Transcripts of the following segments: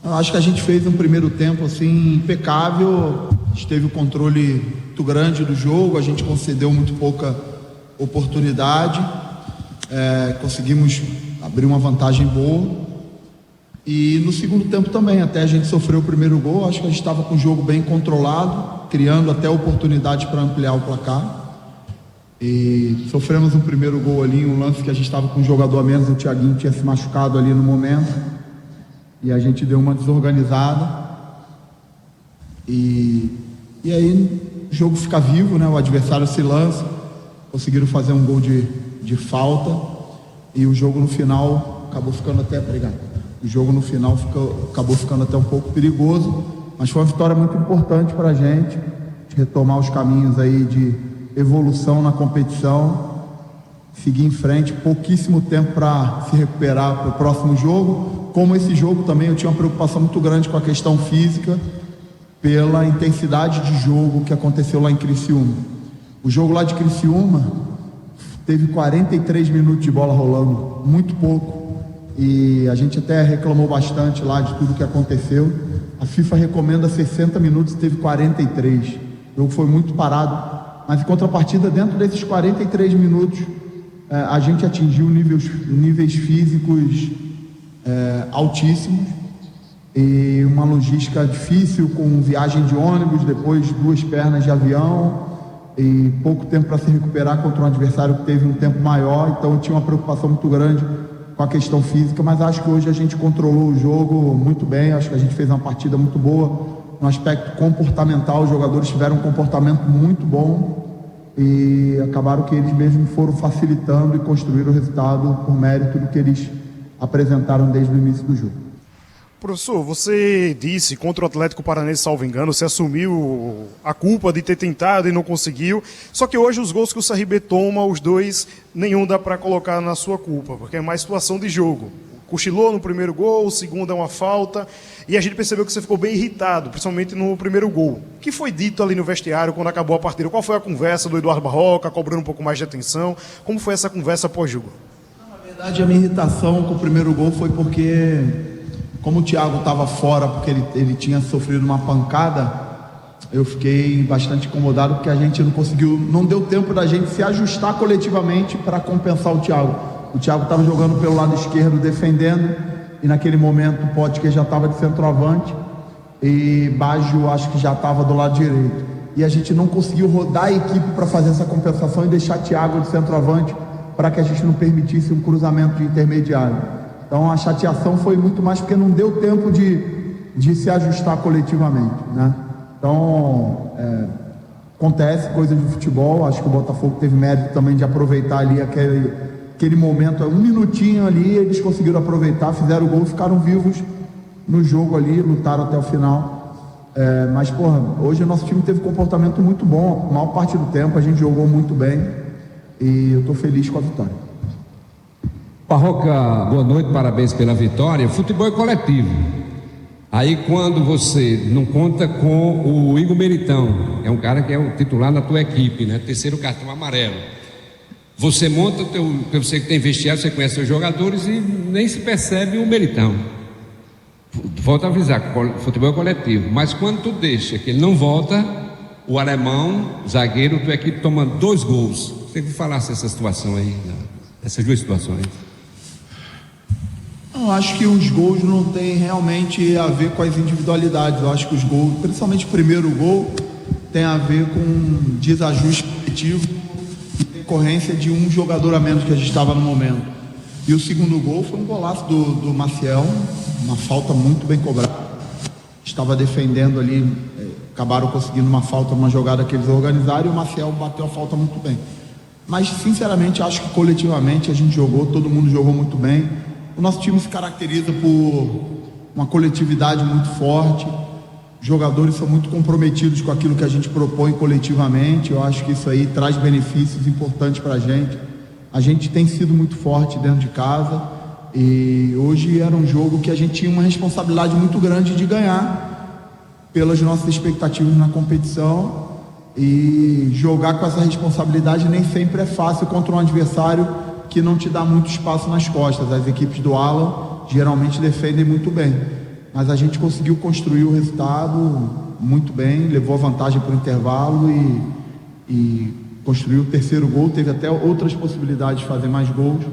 Eu acho que a gente fez um primeiro tempo assim impecável, a gente teve o controle muito grande do jogo, a gente concedeu muito pouca oportunidade, conseguimos abrir uma vantagem boa. E no segundo tempo também, até a gente sofreu o primeiro gol, acho que a gente estava com o jogo bem controlado, criando até oportunidades para ampliar o placar. E sofremos um primeiro gol ali, um lance que a gente estava com um jogador a menos, o Thiaguinho tinha se machucado ali no momento. E a gente deu uma desorganizada. E aí o jogo fica vivo, né? O adversário se lança, conseguiram fazer um gol de falta. E o jogo no final acabou ficando até... O jogo no final acabou ficando até um pouco perigoso, mas foi uma vitória muito importante para a gente retomar os caminhos aí de evolução na competição, seguir em frente, pouquíssimo tempo para se recuperar para o próximo jogo. Como esse jogo também eu tinha uma preocupação muito grande com a questão física, pela intensidade de jogo que aconteceu lá em Criciúma. O jogo lá de Criciúma teve 43 minutos de bola rolando, muito pouco. E a gente até reclamou bastante lá de tudo que aconteceu. A FIFA recomenda 60 minutos, teve 43. O jogo foi muito parado, mas em contrapartida, dentro desses 43 minutos, a gente atingiu níveis físicos altíssimos e uma logística difícil, com viagem de ônibus, depois 2 pernas de avião e pouco tempo para se recuperar contra um adversário que teve um tempo maior. Então eu tinha uma preocupação muito grande com a questão física, mas acho que hoje a gente controlou o jogo muito bem. Acho que a gente fez uma partida muito boa no aspecto comportamental. Os jogadores tiveram um comportamento muito bom e acabaram que eles mesmos foram facilitando e construíram o resultado por mérito do que eles apresentaram desde o início do jogo. Professor, você disse contra o Atlético Paranaense, salvo engano, você assumiu a culpa de ter tentado e não conseguiu, só que hoje os gols que o CRB toma, os dois, nenhum dá para colocar na sua culpa, porque é mais situação de jogo. Cochilou no primeiro gol, o segundo é uma falta, e a gente percebeu que você ficou bem irritado, principalmente no primeiro gol. O que foi dito ali no vestiário quando acabou a partida? Qual foi a conversa do Eduardo Barroca, cobrando um pouco mais de atenção? Como foi essa conversa pós-jogo? Na verdade, a minha irritação com o primeiro gol foi porque, como o Thiago estava fora, porque ele tinha sofrido uma pancada, eu fiquei bastante incomodado, porque a gente não deu tempo da gente se ajustar coletivamente para compensar o Thiago. O Thiago estava jogando pelo lado esquerdo, defendendo, e naquele momento o Potker já estava de centroavante, e Baggio acho que já estava do lado direito. E a gente não conseguiu rodar a equipe para fazer essa compensação e deixar Thiago de centroavante, para que a gente não permitisse um cruzamento de intermediário. Então a chateação foi muito mais porque não deu tempo de se ajustar coletivamente, né? Então acontece coisa de futebol. Acho que o Botafogo teve mérito também de aproveitar ali aquele momento, um minutinho ali, eles conseguiram aproveitar, fizeram o gol, ficaram vivos no jogo ali, lutaram até o final. Mas hoje o nosso time teve um comportamento muito bom, a maior parte do tempo a gente jogou muito bem e eu estou feliz com a vitória. Barroca, boa noite, parabéns pela vitória. Futebol é coletivo. Aí quando você não conta com o Igor Meritão, é um cara que é o titular na tua equipe, né? Terceiro cartão amarelo. Você monta você que tem vestiário, você conhece seus jogadores e nem se percebe o Meritão. Volto a avisar, futebol é coletivo. Mas quando tu deixa que ele não volta, o alemão, zagueiro, tua equipe toma 2 gols. Você que falasse essa situação aí, essas 2 situações. Eu acho que os gols não tem realmente a ver com as individualidades. Eu acho que os gols, principalmente o primeiro gol, tem a ver com desajuste coletivo e decorrência de um jogador a menos que a gente estava no momento. E o segundo gol foi um golaço do Maciel, uma falta muito bem cobrada. Estava defendendo ali, acabaram conseguindo uma falta, uma jogada que eles organizaram, e o Maciel bateu a falta muito bem. Mas sinceramente acho que coletivamente a gente jogou, todo mundo jogou muito bem. O nosso time se caracteriza por uma coletividade muito forte. Os jogadores são muito comprometidos com aquilo que a gente propõe coletivamente. Eu acho que isso aí traz benefícios importantes para a gente. A gente tem sido muito forte dentro de casa e hoje era um jogo que a gente tinha uma responsabilidade muito grande de ganhar pelas nossas expectativas na competição, e jogar com essa responsabilidade nem sempre é fácil contra um adversário que não te dá muito espaço nas costas. As equipes do Alan geralmente defendem muito bem. Mas a gente conseguiu construir o resultado muito bem, levou a vantagem para o intervalo e construiu o terceiro gol, teve até outras possibilidades de fazer mais gols.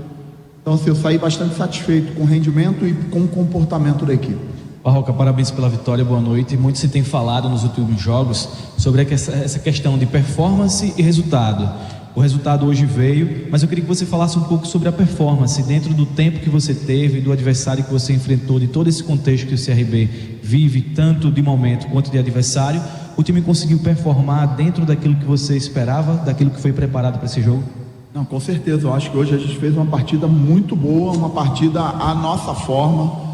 Então, assim, eu saí bastante satisfeito com o rendimento e com o comportamento da equipe. Barroca, parabéns pela vitória, boa noite. Muito se tem falado nos últimos jogos sobre essa questão de performance e resultado. O resultado hoje veio, mas eu queria que você falasse um pouco sobre a performance, dentro do tempo que você teve, do adversário que você enfrentou, de todo esse contexto que o CRB vive, tanto de momento quanto de adversário. O time conseguiu performar dentro daquilo que você esperava, daquilo que foi preparado para esse jogo? Não, com certeza, eu acho que hoje a gente fez uma partida muito boa, uma partida à nossa forma,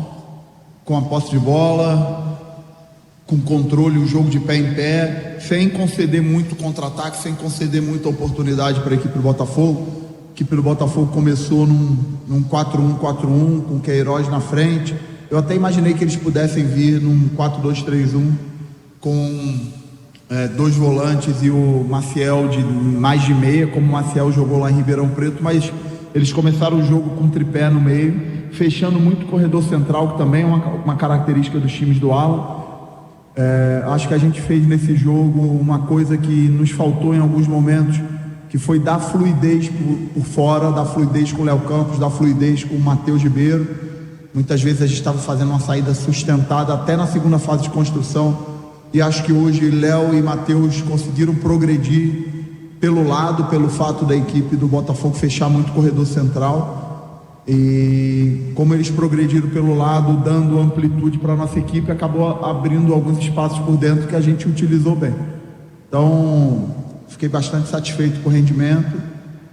com a posse de bola, com controle, o jogo de pé em pé, sem conceder muito contra-ataque, sem conceder muita oportunidade para a equipe do Botafogo. A equipe do Botafogo começou num 4-1-4-1, com o Queiroz na frente. Eu até imaginei que eles pudessem vir num 4-2-3-1, com dois volantes e o Maciel de mais de meia, como o Maciel jogou lá em Ribeirão Preto, mas eles começaram o jogo com um tripé no meio, fechando muito o corredor central, que também é uma característica dos times do Alan. Acho que a gente fez nesse jogo uma coisa que nos faltou em alguns momentos, que foi dar fluidez por fora, dar fluidez com o Léo Campos, dar fluidez com o Matheus Ribeiro. Muitas vezes a gente estava fazendo uma saída sustentada até na segunda fase de construção, e acho que hoje Léo e Matheus conseguiram progredir pelo lado, pelo fato da equipe do Botafogo fechar muito o corredor central, e como eles progrediram pelo lado, dando amplitude para a nossa equipe, acabou abrindo alguns espaços por dentro que a gente utilizou bem. Então, fiquei bastante satisfeito com o rendimento.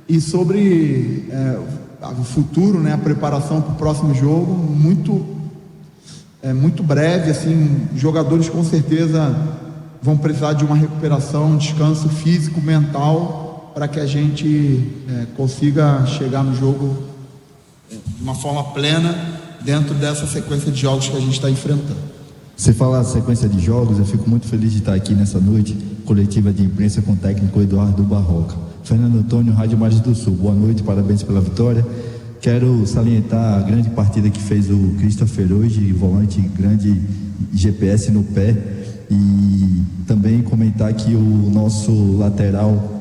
E sobre o futuro, né, a preparação para o próximo jogo, muito breve, assim, jogadores com certeza vão precisar de uma recuperação, um descanso físico, mental, para que a gente consiga chegar no jogo de uma forma plena dentro dessa sequência de jogos que a gente está enfrentando. Você fala sequência de jogos, eu fico muito feliz de estar aqui nessa noite coletiva de imprensa com o técnico Eduardo Barroca. Fernando Antônio, Rádio Margem do Sul, boa noite, parabéns pela vitória. Quero salientar a grande partida que fez o Christopher hoje, volante grande, GPS no pé, e também comentar que o nosso lateral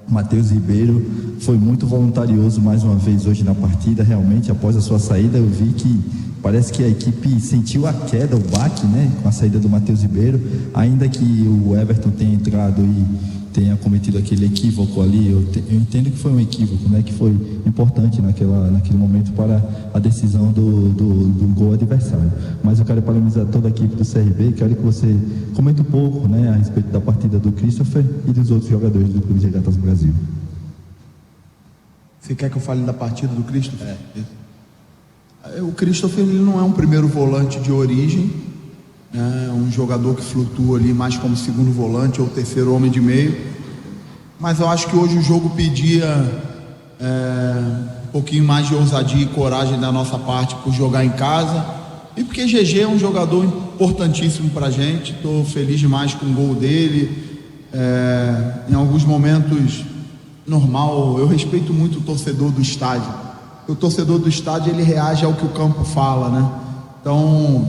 Matheus Ribeiro foi muito voluntarioso mais uma vez hoje na partida. Realmente, após a sua saída, eu vi que parece que a equipe sentiu a queda, o baque, né, com a saída do Matheus Ribeiro, ainda que o Everton tenha entrado e tenha cometido aquele equívoco ali. Eu entendo que foi um equívoco, né, que foi importante naquele momento para a decisão do gol adversário. Mas eu quero parabenizar toda a equipe do CRB. Quero que você comente um pouco, né, a respeito da partida do Christopher e dos outros jogadores do Clube de Regatas Brasil. Você quer que eu fale da partida do Christopher? O Christopher, ele não é um primeiro volante de origem, é um jogador que flutua ali mais como segundo volante ou terceiro homem de meio, mas eu acho que hoje o jogo pedia um pouquinho mais de ousadia e coragem da nossa parte por jogar em casa, e porque GG é um jogador importantíssimo pra gente. Estou feliz demais com o gol dele. Em alguns momentos, normal, eu respeito muito o torcedor do estádio. O torcedor do estádio, ele reage ao que o campo fala, né? Então,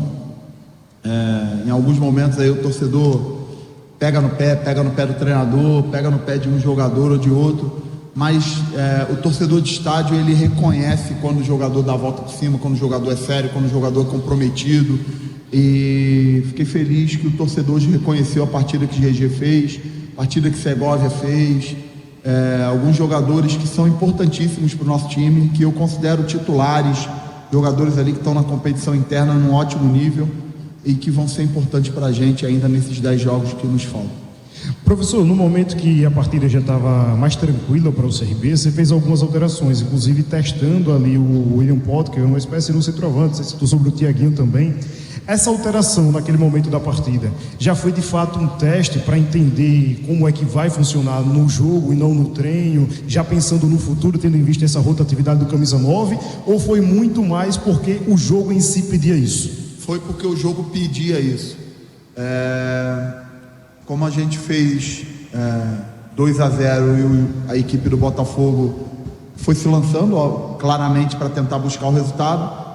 em alguns momentos aí o torcedor pega no pé do treinador, pega no pé de um jogador ou de outro, mas o torcedor de estádio, ele reconhece quando o jogador dá a volta por cima, quando o jogador é sério, quando o jogador é comprometido. E fiquei feliz que o torcedor hoje reconheceu a partida que o GG fez, a partida que Segovia fez. Alguns jogadores que são importantíssimos para o nosso time, que eu considero titulares, jogadores ali que estão na competição interna num ótimo nível e que vão ser importantes para a gente ainda nesses 10 jogos que nos faltam. Professor, no momento que a partida já estava mais tranquila para o CRB, você fez algumas alterações, inclusive testando ali o William Potker, que é uma espécie de um centroavante. Você citou sobre o Thiaguinho também. Essa alteração naquele momento da partida já foi de fato um teste para entender como é que vai funcionar no jogo e não no treino, já pensando no futuro, tendo em vista essa rotatividade do camisa 9, ou foi muito mais porque o jogo em si pedia isso? Foi porque o jogo pedia isso. Como a gente fez 2-0 e a equipe do Botafogo foi se lançando claramente para tentar buscar o resultado,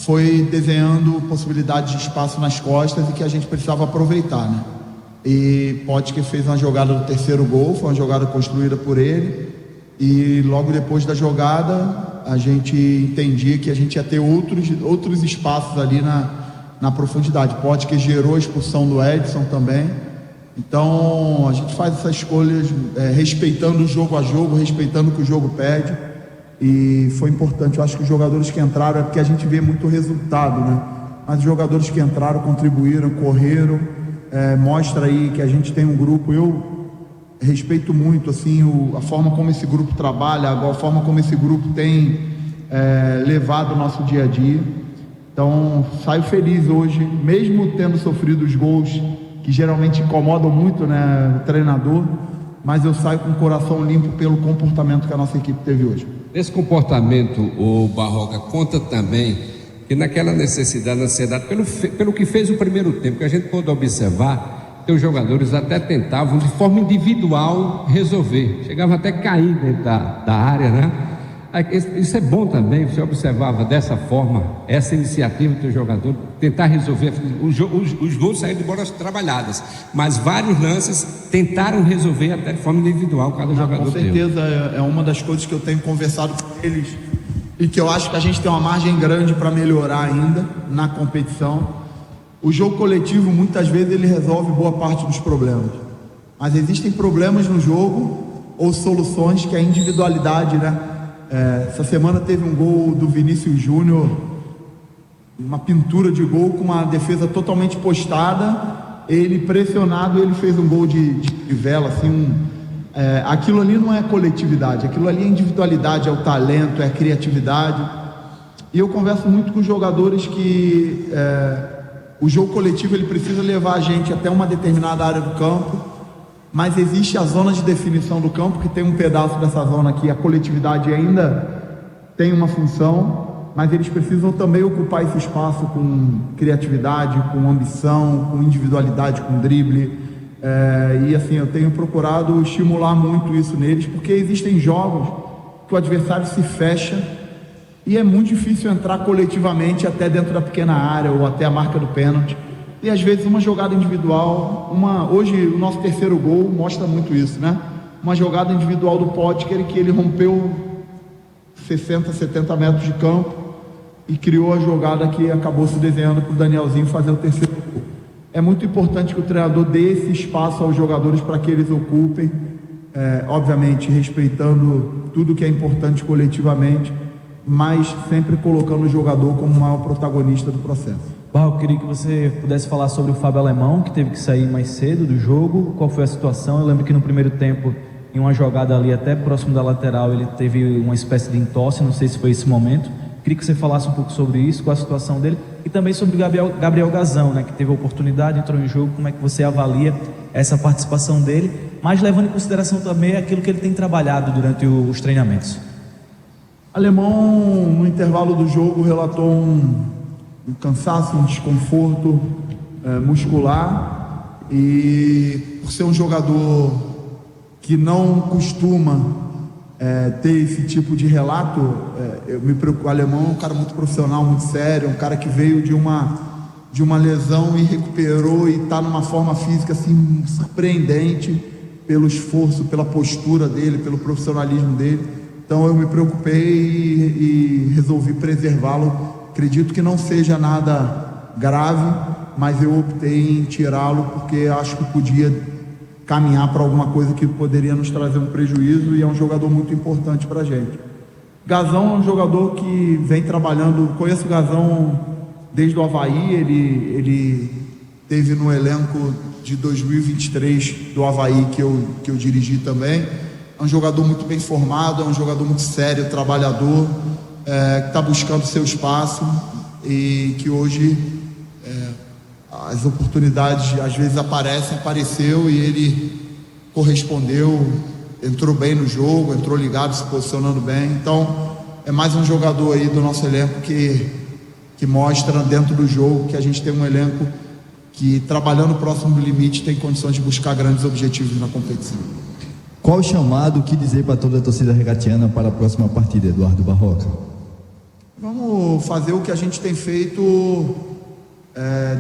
foi desenhando possibilidades de espaço nas costas e que a gente precisava aproveitar, né? E Potker fez uma jogada do terceiro gol, foi uma jogada construída por ele, e logo depois da jogada a gente entendia que a gente ia ter outros espaços ali na profundidade. Potker gerou a expulsão do Edson também. Então a gente faz essas escolhas respeitando o jogo a jogo, respeitando o que o jogo pede, e foi importante. Eu acho que os jogadores que entraram, é porque a gente vê muito resultado, né? Mas os jogadores que entraram contribuíram, correram, mostra aí que a gente tem um grupo. Eu respeito muito assim a forma como esse grupo trabalha, a forma como esse grupo tem levado o nosso dia a dia. Então saio feliz hoje, mesmo tendo sofrido os gols que geralmente incomodam muito, né, o treinador, mas eu saio com o coração limpo pelo comportamento que a nossa equipe teve hoje. Esse comportamento, o Barroca, conta também que naquela necessidade, ansiedade, pelo que fez o primeiro tempo, que a gente pôde observar, que os jogadores até tentavam de forma individual resolver, chegavam até a cair dentro da área, né? Isso é bom também. Você observava dessa forma essa iniciativa do jogador, tentar resolver. Os gols saíram de bolas trabalhadas, mas vários lances tentaram resolver até de forma individual cada jogador. Com certeza é uma das coisas que eu tenho conversado com eles e que eu acho que a gente tem uma margem grande para melhorar ainda na competição. O jogo coletivo muitas vezes ele resolve boa parte dos problemas, mas existem problemas no jogo ou soluções que a individualidade, né? Essa semana teve um gol do Vinícius Júnior, uma pintura de gol com uma defesa totalmente postada, ele pressionado, ele fez um gol de trivela, assim, aquilo ali não é coletividade, aquilo ali é individualidade, é o talento, é a criatividade. E eu converso muito com jogadores que o jogo coletivo ele precisa levar a gente até uma determinada área do campo, mas existe a zona de definição do campo, que tem um pedaço dessa zona que a coletividade ainda tem uma função, mas eles precisam também ocupar esse espaço com criatividade, com ambição, com individualidade, com drible. E assim, eu tenho procurado estimular muito isso neles, porque existem jogos que o adversário se fecha e é muito difícil entrar coletivamente até dentro da pequena área ou até a marca do pênalti. E às vezes uma jogada individual, hoje o nosso terceiro gol mostra muito isso, né? Uma jogada individual do Potker que ele rompeu 60, 70 metros de campo e criou a jogada que acabou se desenhando para o Danielzinho fazer o terceiro gol. É muito importante que o treinador dê esse espaço aos jogadores para que eles ocupem, obviamente respeitando tudo que é importante coletivamente, mas sempre colocando o jogador como o maior protagonista do processo. Eu queria que você pudesse falar sobre o Fábio Alemão, que teve que sair mais cedo do jogo. Qual foi a situação? Eu lembro que no primeiro tempo, em uma jogada ali até próximo da lateral, ele teve uma espécie de entorse, não sei se foi esse momento. Queria que você falasse um pouco sobre isso, qual a situação dele, e também sobre Gabriel Gazão, né, que teve a oportunidade, entrou em jogo. Como é que você avalia essa participação dele, mas levando em consideração também aquilo que ele tem trabalhado durante os treinamentos? Alemão, no intervalo do jogo, relatou um cansaço, um desconforto muscular, e por ser um jogador que não costuma ter esse tipo de relato, eu me preocupo. O Alemão é um cara muito profissional, muito sério, um cara que veio de uma lesão e recuperou e está numa forma física assim surpreendente pelo esforço, pela postura dele, pelo profissionalismo dele. Então eu me preocupei e resolvi preservá-lo. Acredito que não seja nada grave, mas eu optei em tirá-lo porque acho que podia caminhar para alguma coisa que poderia nos trazer um prejuízo, e é um jogador muito importante para a gente. Gazão é um jogador que vem trabalhando, conheço o Gazão desde o Avaí, ele teve no elenco de 2023 do Avaí que eu dirigi também. É um jogador muito bem formado, é um jogador muito sério, trabalhador, que está buscando seu espaço, e que hoje as oportunidades às vezes apareceu e ele correspondeu, entrou bem no jogo, entrou ligado, se posicionando bem. Então é mais um jogador aí do nosso elenco que mostra dentro do jogo que a gente tem um elenco que, trabalhando próximo do limite, tem condições de buscar grandes objetivos na competição. Qual o chamado, o que dizer para toda a torcida regatiana para a próxima partida, Eduardo Barroca? Vamos fazer o que a gente tem feito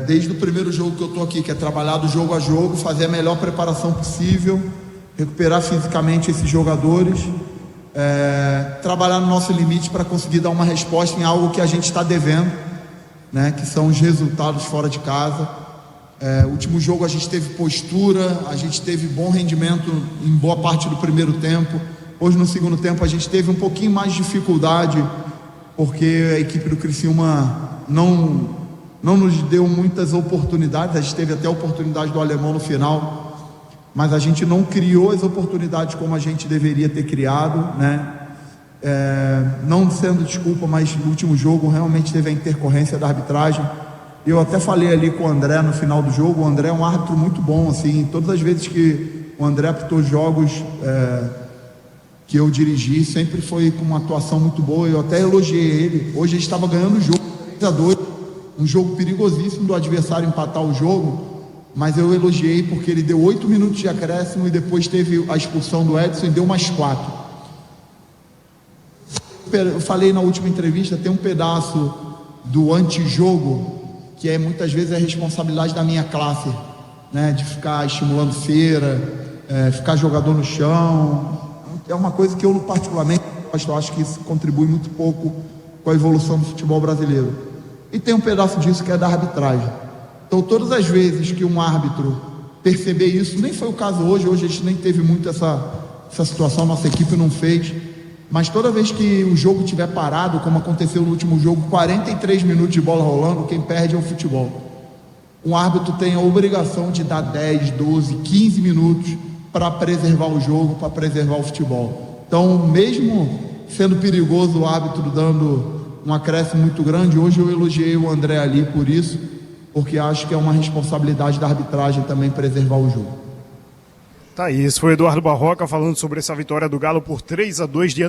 desde o primeiro jogo que eu estou aqui, que é trabalhar do jogo a jogo, fazer a melhor preparação possível, recuperar fisicamente esses jogadores, trabalhar no nosso limite para conseguir dar uma resposta em algo que a gente está devendo, né, que são os resultados fora de casa. Último jogo a gente teve postura, a gente teve bom rendimento em boa parte do primeiro tempo. Hoje no segundo tempo a gente teve um pouquinho mais de dificuldade, porque a equipe do Criciúma não nos deu muitas oportunidades. A gente teve até a oportunidade do Alemão no final, mas a gente não criou as oportunidades como a gente deveria ter criado, né? Não sendo desculpa, mas no último jogo realmente teve a intercorrência da arbitragem. Eu até falei ali com o André no final do jogo. O André é um árbitro muito bom, assim, todas as vezes que o André apitou jogos que eu dirigi, sempre foi com uma atuação muito boa. Eu até elogiei ele. Hoje ele estava ganhando o jogo 3-2, um jogo perigosíssimo do adversário empatar o jogo, mas eu elogiei porque ele deu 8 minutos de acréscimo e depois teve a expulsão do Edson e deu mais 4. Eu falei na última entrevista, tem um pedaço do antijogo que muitas vezes é responsabilidade da minha classe, né, de ficar estimulando feira, ficar jogador no chão. É uma coisa que eu particularmente acho que isso contribui muito pouco com a evolução do futebol brasileiro. E tem um pedaço disso que é da arbitragem. Então todas as vezes que um árbitro perceber isso, nem foi o caso hoje a gente nem teve muito essa situação, nossa equipe não fez, mas toda vez que o jogo estiver parado, como aconteceu no último jogo, 43 minutos de bola rolando, quem perde é o futebol. Um árbitro tem a obrigação de dar 10, 12, 15 minutos para preservar o jogo, para preservar o futebol. Então, mesmo sendo perigoso o árbitro dando um acréscimo muito grande, hoje eu elogiei o André ali por isso, porque acho que é uma responsabilidade da arbitragem também preservar o jogo. Tá aí, esse foi o Eduardo Barroca falando sobre essa vitória do Galo por 3-2 diante